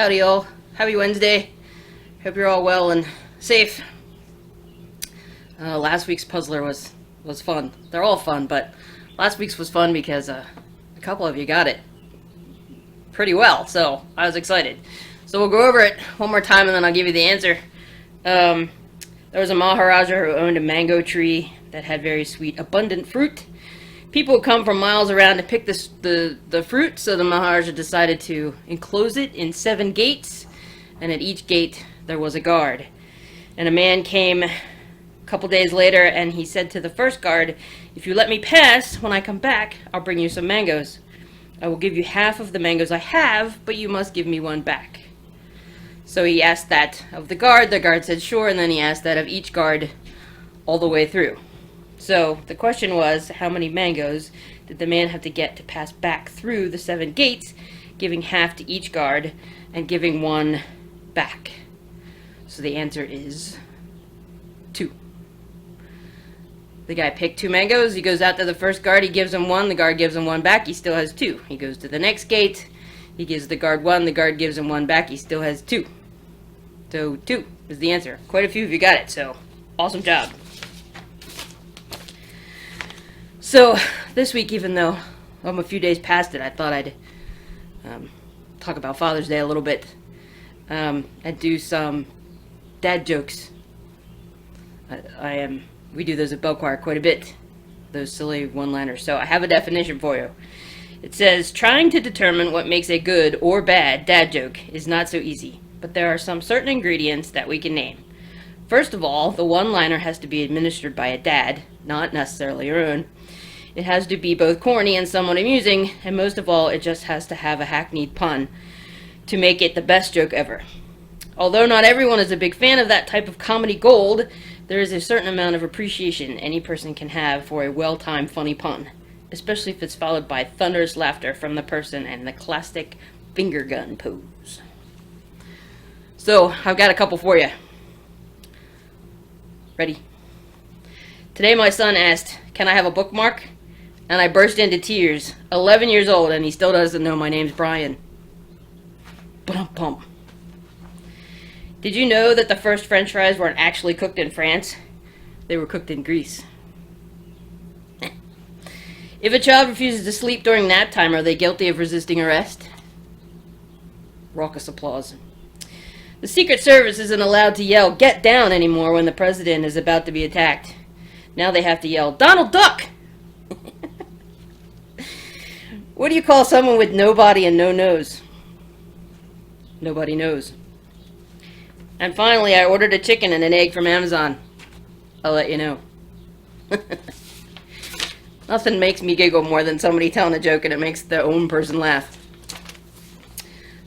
Howdy, y'all. Happy Wednesday. Hope you're all well and safe. Last week's puzzler was fun. They're all fun, but last week's was fun because a couple of you got it pretty well, so I was excited. So we'll go over it one more time and then I'll give you the answer. There was a Maharaja who owned a mango tree that had very sweet, abundant fruit. People would come from miles around to pick the fruit, so the Maharaja decided to enclose it in 7 gates, and at each gate there was a guard. And a man came a couple days later, and he said to the first guard, "If you let me pass, when I come back, I'll bring you some mangoes. I will give you half of the mangoes I have, but you must give me one back." So he asked that of the guard said sure, and then he asked that of each guard all the way through. So the question was, how many mangoes did the man have to get to pass back through the 7 gates, giving half to each guard and giving one back? So the answer is 2. The guy picked 2 mangoes. He goes out to the first guard. He gives him 1. The guard gives him 1 back. He still has 2. He goes to the next gate. He gives the guard 1. The guard gives him 1 back. He still has 2. So 2 is the answer. Quite a few of you got it, so awesome job. So this week, even though I'm a few days past it, I thought I'd talk about Father's Day a little bit and do some dad jokes. We do those at Bell Choir quite a bit, those silly one-liners. So I have a definition for you. It says, trying to determine what makes a good or bad dad joke is not so easy, but there are some certain ingredients that we can name. First of all, the one-liner has to be administered by a dad, not necessarily your own. It has to be both corny and somewhat amusing, and most of all, it just has to have a hackneyed pun to make it the best joke ever. Although not everyone is a big fan of that type of comedy gold, there is a certain amount of appreciation any person can have for a well-timed funny pun, especially if it's followed by thunderous laughter from the person and the classic finger gun pose. So, I've got a couple for you. Ready? Today my son asked, "Can I have a bookmark?" And I burst into tears. 11 years old, and he still doesn't know my name's Brian. Bum. Did you know that the first French fries weren't actually cooked in France? They were cooked in Greece. If a child refuses to sleep during nap time, are they guilty of resisting arrest? Raucous applause. The Secret Service isn't allowed to yell, "Get down," anymore when the president is about to be attacked. Now they have to yell, "Donald Duck!" What do you call someone with no body and no nose? Nobody knows. And finally, I ordered a chicken and an egg from Amazon. I'll let you know. Nothing makes me giggle more than somebody telling a joke and it makes their own person laugh.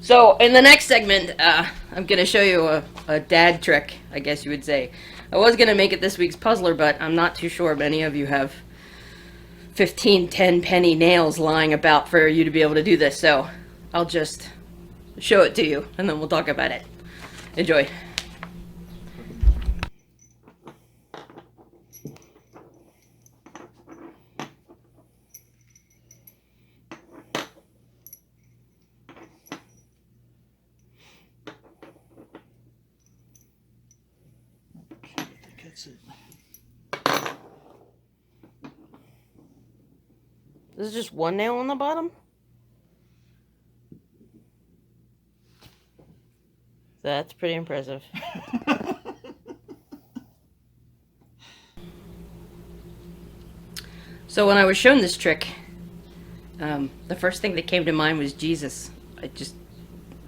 So, in the next segment, I'm going to show you a dad trick, I guess you would say. I was going to make it this week's puzzler, but I'm not too sure many of you have 15 10-penny nails lying about for you to be able to do this, so I'll just show it to you, and then we'll talk about it. Enjoy. This is just one nail on the bottom? That's pretty impressive. So when I was shown this trick, the first thing that came to mind was Jesus. I just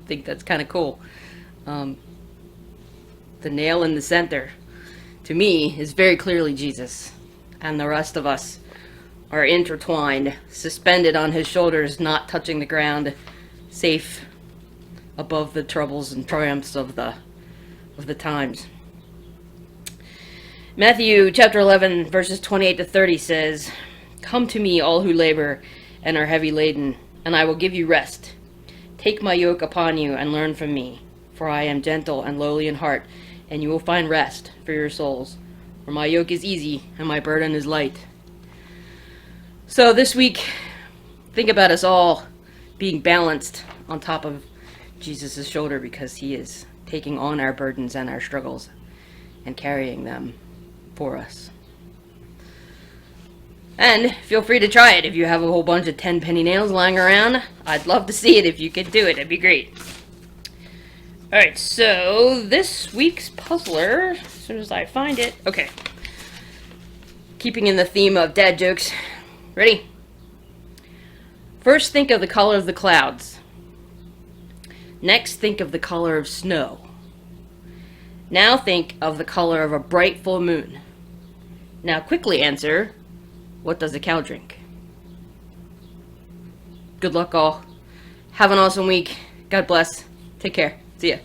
think that's kind of cool. The nail in the center, to me, is very clearly Jesus. And the rest of us are intertwined, suspended on his shoulders, not touching the ground, safe above the troubles and triumphs of the times. Matthew chapter 11 verses 28 to 30 says, "Come to me, all who labor and are heavy laden, and I will give you rest. Take my yoke upon you and learn from me, for I am gentle and lowly in heart, and you will find rest for your souls. For my yoke is easy and my burden is light." So this week, think about us all being balanced on top of Jesus' shoulder because he is taking on our burdens and our struggles and carrying them for us. And feel free to try it if you have a whole bunch of 10-penny nails lying around. I'd love to see it if you could do it. It'd be great. Alright, so this week's puzzler, as soon as I find it. Okay. Keeping in the theme of dad jokes. Ready? First, think of the color of the clouds. Next, think of the color of snow. Now think of the color of a bright full moon. Now quickly answer, what does a cow drink? Good luck all. Have an awesome week. God bless. Take care. See ya.